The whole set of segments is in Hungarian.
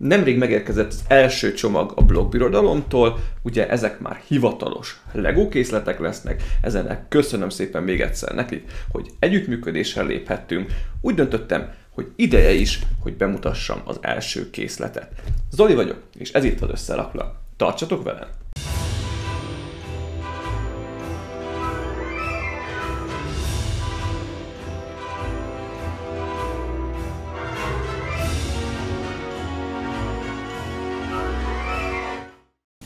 Nemrég megérkezett az első csomag a blogbirodalomtól, ugye ezek már hivatalos Lego készletek lesznek, ezenek köszönöm szépen még egyszer nekik, hogy együttműködésre léphettünk. Úgy döntöttem, hogy ideje is, hogy bemutassam az első készletet. Zoli vagyok, és ez itt az Összerakva. Tartsatok velem!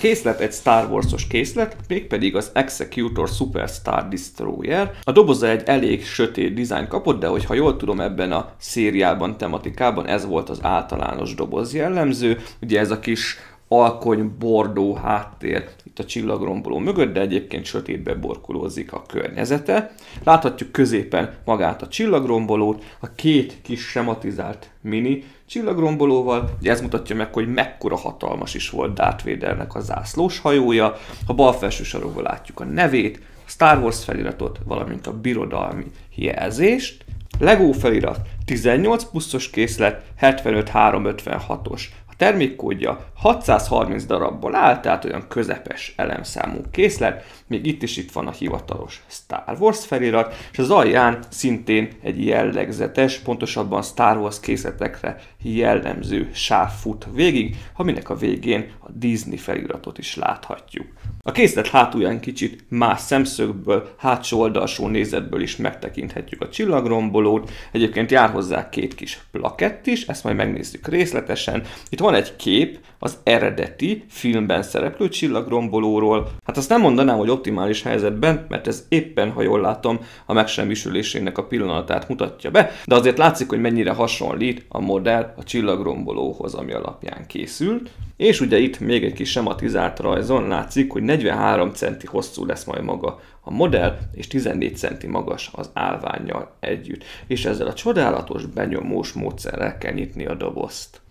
Készlet egy Star Wars-os készlet, mégpedig az Executor Super Star Destroyer. A doboza egy elég sötét dizájn kapott, de hogyha jól tudom, ebben a szériában, tematikában ez volt az általános doboz jellemző. Ugye ez a kis alkony bordó háttér itt a csillagromboló mögött, de egyébként sötétbe borkulózik a környezete. Láthatjuk középen magát a csillagrombolót, a két kis sematizált mini csillagrombolóval. Ugye ez mutatja meg, hogy mekkora hatalmas is volt Darth Vadernek a zászlós hajója. A bal felső sarokban látjuk a nevét, a Star Wars feliratot, valamint a birodalmi jelzést. Lego felirat 18 pluszos készlet, 75356-os. A termékkódja 630 darabból áll, tehát olyan közepes elemszámú készlet. Még itt van a hivatalos Star Wars felirat, és az alján szintén egy jellegzetes, pontosabban Star Wars készletekre jellemző sáv fut végig, aminek a végén a Disney feliratot is láthatjuk. A készlet hátulján kicsit más szemszögből, hátsó oldalsó nézetből is megtekinthetjük a csillagrombolót. Egyébként jár hozzá két kis plakett is, ezt majd megnézzük részletesen. Itt van egy kép az eredeti filmben szereplő csillagrombolóról. Hát azt nem mondanám, hogy optimális helyzetben, mert ez éppen, ha jól látom, a megsemmisülésének a pillanatát mutatja be, de azért látszik, hogy mennyire hasonlít a modell a csillagrombolóhoz, ami alapján készült. És ugye itt még egy kis sematizált rajzon látszik, hogy 43 centi hosszú lesz majd maga a modell, és 14 centi magas az állvánnyal együtt. És ezzel a csodálatos benyomós módszerrel kell nyitni a dobozt.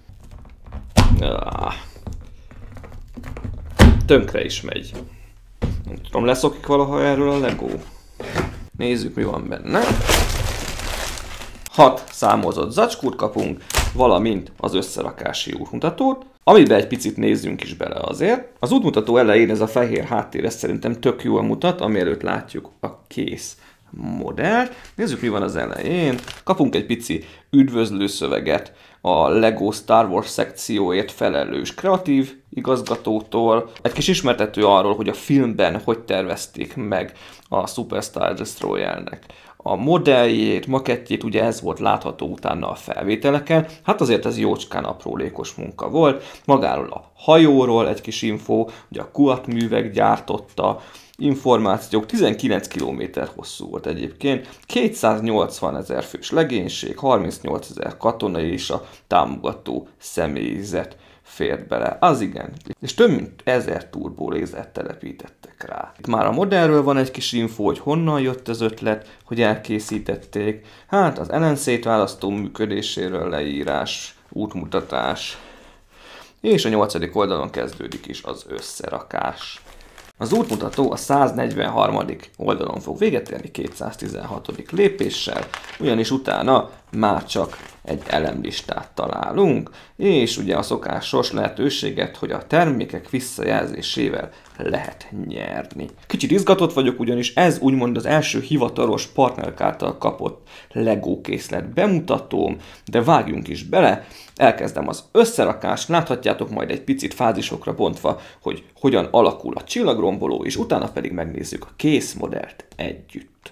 Tönkre is megy. Nem tudom, leszokik valaha erről a Lego? Nézzük, mi van benne. 6 számozott zacskót kapunk, valamint az összerakási útmutatót, amiben egy picit nézzünk is bele azért. Az útmutató elején ez a fehér háttér szerintem tök jól mutat, ami előtt látjuk a kész modellt. Nézzük, mi van az elején. Kapunk egy pici üdvözlő szöveget a Lego Star Wars szekcióért felelős kreatív igazgatótól. Egy kis ismertető arról, hogy a filmben hogy tervezték meg a Super Star Destroyernek a modelljét, makettjét, ugye ez volt látható utána a felvételeken. Hát azért ez jócskán aprólékos munka volt. Magáról a hajóról egy kis info, ugye a Kuat művek gyártotta, információk, 19 km hosszú volt egyébként, 280 000 fős legénység, 38 000 katonai és a támogató személyzet fért bele. Az igen. És több mint 1000 turbolézert telepítettek rá. Itt már a modellről van egy kis info, hogy honnan jött az ötlet, hogy elkészítették. Hát az LNC-t választó működéséről leírás, útmutatás. És a 8. oldalon kezdődik is az összerakás. Az útmutató a 143. oldalon fog véget érni 216. lépéssel, ugyanis utána már csak egy elemlistát találunk, és ugye a szokásos lehetőséget, hogy a termékek visszajelzésével lehet nyerni. Kicsit izgatott vagyok, ugyanis ez úgymond az első hivatalos partnerek által kapott Lego készlet bemutatóm, de vágjunk is bele. Elkezdem az összerakást, láthatjátok majd egy picit fázisokra bontva, hogy hogyan alakul a csillagromboló, és utána pedig megnézzük a kész modellt együtt.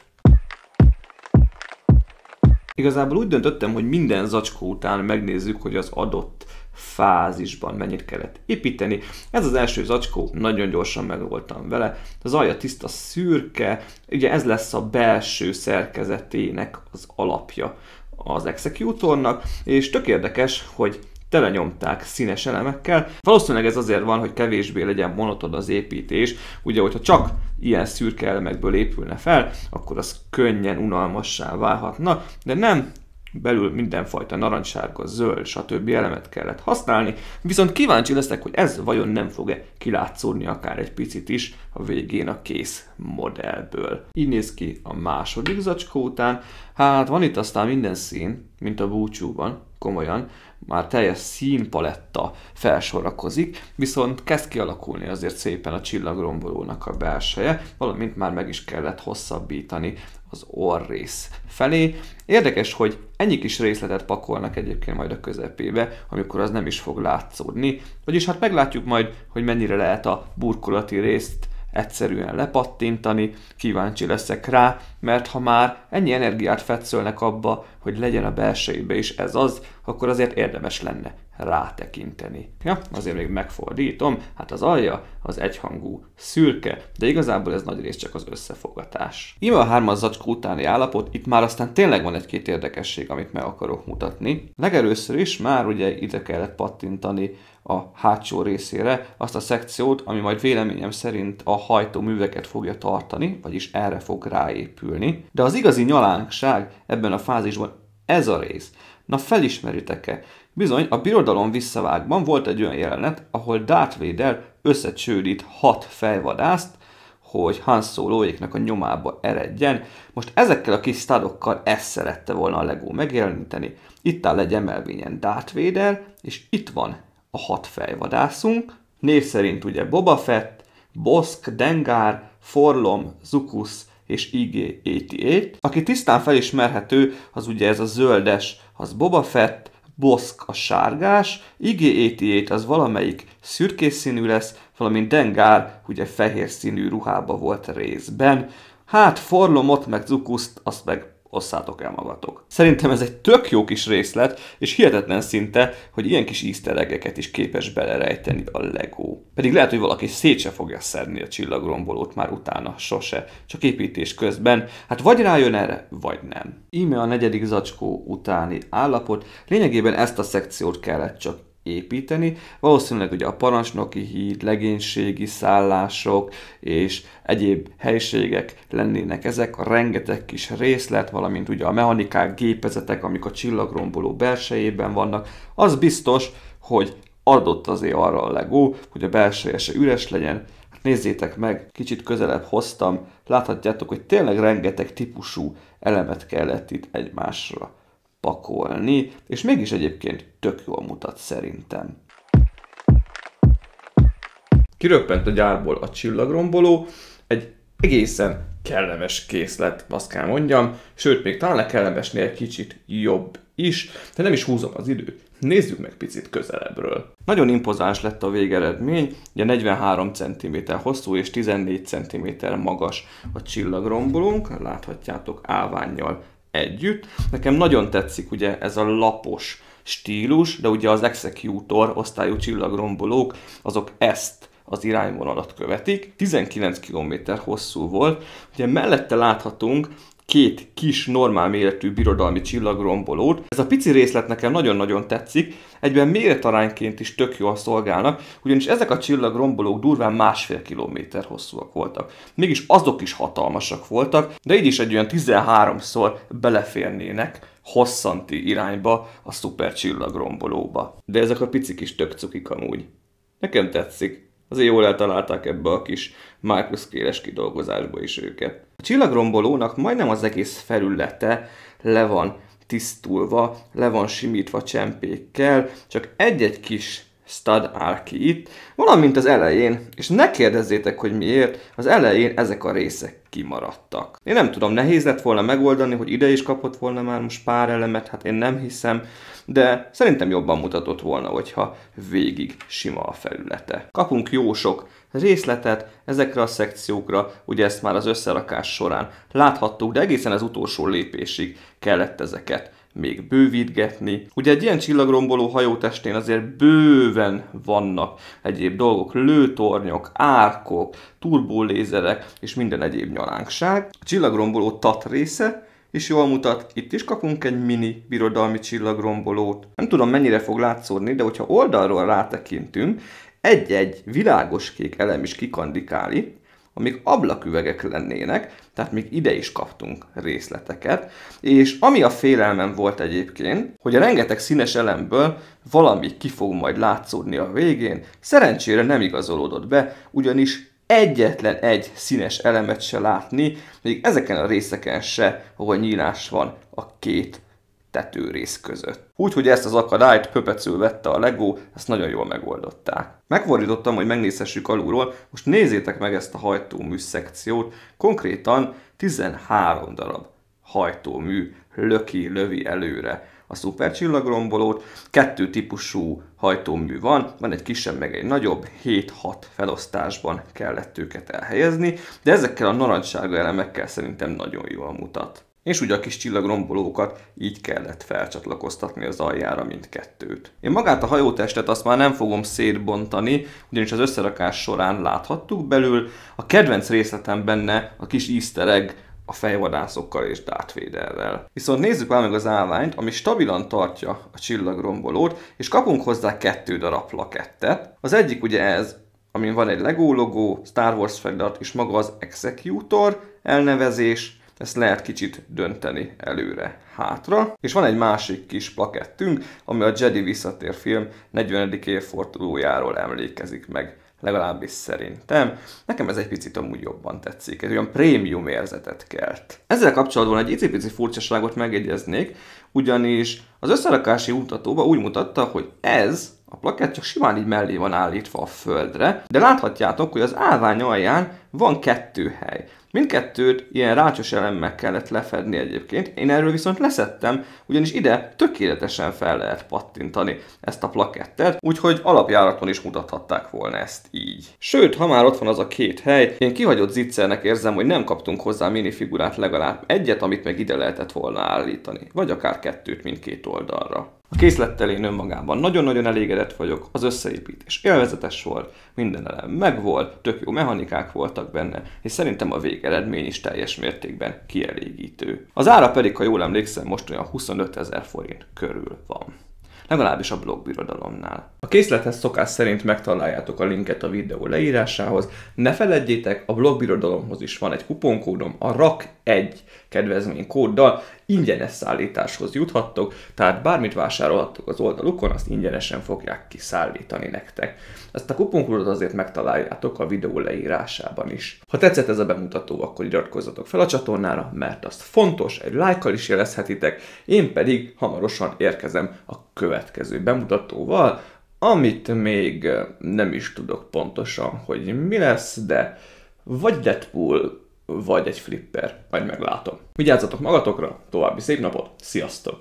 Igazából úgy döntöttem, hogy minden zacskó után megnézzük, hogy az adott fázisban mennyit kellett építeni. Ez az első zacskó, nagyon gyorsan megvoltam vele. Az alja tiszta szürke, ugye ez lesz a belső szerkezetének az alapja az Executornak, és tök érdekes, hogy telenyomták színes elemekkel. Valószínűleg ez azért van, hogy kevésbé legyen monoton az építés. Ugye, hogyha csak ilyen szürke elemekből épülne fel, akkor az könnyen unalmassá válhatna, de nem, belül mindenfajta narancssárga, zöld, stb. Elemet kellett használni, viszont kíváncsi leszek, hogy ez vajon nem fog-e kilátszódni akár egy picit is a végén a kész modellből. Így néz ki a második zacskó után. Hát van itt aztán minden szín, mint a búcsúban, komolyan, már teljes színpaletta felsorakozik, viszont kezd kialakulni azért szépen a csillagrombolónak a belseje, valamint már meg is kellett hosszabbítani az orrrész felé. Érdekes, hogy ennyi kis részletet pakolnak egyébként majd a közepébe, amikor az nem is fog látszódni. Vagyis hát meglátjuk majd, hogy mennyire lehet a burkolati részt egyszerűen lepattintani, kíváncsi leszek rá, mert ha már ennyi energiát fetszölnek abba, hogy legyen a belsejébe is ez az, akkor azért érdemes lenne rátekinteni. Ja, azért még megfordítom, hát az alja az egyhangú szürke, de igazából ez nagyrészt csak az összefogatás. Íme a 3-as zacskó utáni állapot, itt már aztán tényleg van egy-két érdekesség, amit meg akarok mutatni. Legelőször is már ugye ide kellett pattintani a hátsó részére azt a szekciót, ami majd véleményem szerint a hajtóműveket fogja tartani, vagyis erre fog ráépülni. De az igazi nyalánkság ebben a fázisban ez a rész. Na felismeritek-e? Bizony, a Birodalom visszavágban volt egy olyan jelenet, ahol Darth Vader összecsődít 6 fejvadászt, hogy Han Soloéknak a nyomába eredjen. Most ezekkel a kis studokkal ezt szerette volna a Lego megjeleníteni. Itt áll egy emelvényen Darth Vader, és itt van a 6 fejvadászunk. Név szerint ugye Boba Fett, Bosk, Dengar, Forlom, Zuckuss és IG-88. Aki tisztán felismerhető, az ugye ez a zöldes, az Boba Fett, Bosk a sárgás, IG-88 az valamelyik szürkés színű lesz, valamint Dengar ugye fehér színű ruhába volt részben. Hát Forlomot meg Zuccusst azt meg osszátok el magatok. Szerintem ez egy tök jó kis részlet, és hihetetlen szinte, hogy ilyen kis easter egg-eket is képes belerejteni a Lego. Pedig lehet, hogy valaki szét se fogja szedni a csillagrombolót már utána, sose, csak építés közben. Hát vagy rájön erre, vagy nem. Íme a 4. zacskó utáni állapot. Lényegében ezt a szekciót kellett csak építeni. Valószínűleg ugye a parancsnoki híd, legénységi szállások és egyéb helységek lennének ezek, a rengeteg kis részlet, valamint ugye a mechanikák, gépezetek, amik a csillagromboló belsejében vannak. Az biztos, hogy adott azért arra a Lego, hogy a belseje se üres legyen. Hát nézzétek meg, kicsit közelebb hoztam, láthatjátok, hogy tényleg rengeteg típusú elemet kellett itt egymásra pakolni, és mégis egyébként tök jól mutat szerintem. Kiröppent a gyárból a csillagromboló, egy egészen kellemes készlet, azt kell mondjam, sőt, még talán a kellemesnél egy kicsit jobb is, de nem is húzom az időt. Nézzük meg picit közelebbről. Nagyon impozáns lett a végeredmény, ugye 43 cm hosszú és 14 cm magas a csillagrombolónk, láthatjátok állvánnyal együtt. Nekem nagyon tetszik ugye ez a lapos stílus, de ugye az Executor osztályú csillagrombolók, azok ezt az irányvonalat követik. 19 km hosszú volt. Ugye mellette láthatunk 2 kis, normál méretű birodalmi csillagrombolót. Ez a pici részlet nekem nagyon-nagyon tetszik, egyben méretarányként is tök jól szolgálnak, ugyanis ezek a csillagrombolók durván 1,5 kilométer hosszúak voltak. Mégis azok is hatalmasak voltak, de így is egy olyan 13-szor beleférnének hosszanti irányba a szuper csillagrombolóba. De ezek a pici kis tök cukik amúgy. Nekem tetszik. Azért jól eltalálták ebbe a kis microscale-es kidolgozásba is őket. A csillagrombolónak majdnem az egész felülete le van tisztulva, le van simítva csempékkel, csak egy-egy kis stud áll ki itt, valamint az elején, és ne kérdezzétek, hogy miért, az elején ezek a részek kimaradtak. Én nem tudom, nehéz lett volna megoldani, hogy ide is kapott volna már most pár elemet, hát én nem hiszem, de szerintem jobban mutatott volna, hogyha végig sima a felülete. Kapunk jó sok részletet ezekre a szekciókra, ugye ezt már az összerakás során láthattuk, de egészen az utolsó lépésig kellett ezeket még bővítgetni. Ugye egy ilyen csillagromboló hajótestén azért bőven vannak egyéb dolgok, lőtornyok, árkok, turbolézerek és minden egyéb nyalánkság. A csillagromboló TAT része is jól mutat, itt is kapunk egy mini birodalmi csillagrombolót. Nem tudom mennyire fog látszódni, de hogyha oldalról rátekintünk, egy-egy világos kék elem is kikandikál itt, amik ablaküvegek lennének, tehát még ide is kaptunk részleteket, és ami a félelmem volt egyébként, hogy a rengeteg színes elemből valami ki fog majd látszódni a végén, szerencsére nem igazolódott be, ugyanis egyetlen egy színes elemet se látni, még ezeken a részeken se, ahol nyílás van a 2 tetőrész között. Úgyhogy ezt az akadályt pöpecül vette a Lego, ezt nagyon jól megoldották. Megfordítottam, hogy megnézhessük alulról, most nézzétek meg ezt a hajtómű szekciót, konkrétan 13 darab hajtómű lövi előre a szupercsillagrombolót. 2 típusú hajtómű van egy kisebb meg egy nagyobb, 7-6 felosztásban kellett őket elhelyezni, de ezekkel a narancssárga elemekkel szerintem nagyon jól mutat. És ugye a kis csillagrombolókat így kellett felcsatlakoztatni az aljára mindkettőt. Én magát a hajótestet azt már nem fogom szétbontani, ugyanis az összerakás során láthattuk belül. A kedvenc részletem benne a kis easter egg a fejvadászokkal és Darth Vaderrel. Viszont nézzük már meg az állványt, ami stabilan tartja a csillagrombolót, és kapunk hozzá 2 darab plakettet. Az egyik ugye ez, amin van egy Lego logó, Star Wars felirat és maga az Executor elnevezés. Ezt lehet kicsit dönteni előre-hátra. És van egy másik kis plakettünk, ami a Jedi Visszatér film 40. évfordulójáról emlékezik meg. Legalábbis szerintem. Nekem ez egy picit amúgy jobban tetszik. Ez olyan prémium érzetet kelt. Ezzel kapcsolatban egy icipici furcsaságot megjegyeznék, ugyanis az összerakási mutatóban úgy mutatta, hogy ez a plakett csak simán így mellé van állítva a földre, de láthatjátok, hogy az állvány alján van 2 hely. Mindkettőt ilyen rácsos elemmel kellett lefedni egyébként, én erről viszont leszettem, ugyanis ide tökéletesen fel lehet pattintani ezt a plakettet, úgyhogy alapjáraton is mutathatták volna ezt így. Sőt, ha már ott van az a 2 hely, én kihagyott zicsernek érzem, hogy nem kaptunk hozzá minifigurát, legalább egyet, amit meg ide lehetett volna állítani, vagy akár 2 mindkét oldalra. A készlettel én önmagában nagyon-nagyon elégedett vagyok, az összeépítés élvezetes volt, minden elem megvolt, tök jó mechanikák voltak benne, és szerintem a végeredmény is teljes mértékben kielégítő. Az ára pedig, ha jól emlékszem, most olyan 25 000 forint körül van. Legalábbis a blogbirodalomnál. A készlethez szokás szerint megtaláljátok a linket a videó leírásához. Ne feledjétek, a blogbirodalomhoz is van egy kuponkódom, a RAK1 kedvezménykóddal ingyenes szállításhoz juthattok, tehát bármit vásárolhattok az oldalukon, azt ingyenesen fogják kiszállítani nektek. Ezt a kuponkódot azért megtaláljátok a videó leírásában is. Ha tetszett ez a bemutató, akkor iratkozzatok fel a csatornára, mert azt fontos, egy lájkkal is jelezhetitek, én pedig hamarosan érkezem a következő bemutatóval, amit még nem is tudok pontosan, hogy mi lesz, de vagy Deadpool, vagy egy flipper, majd meglátom. Vigyázzatok magatokra, további szép napot, sziasztok!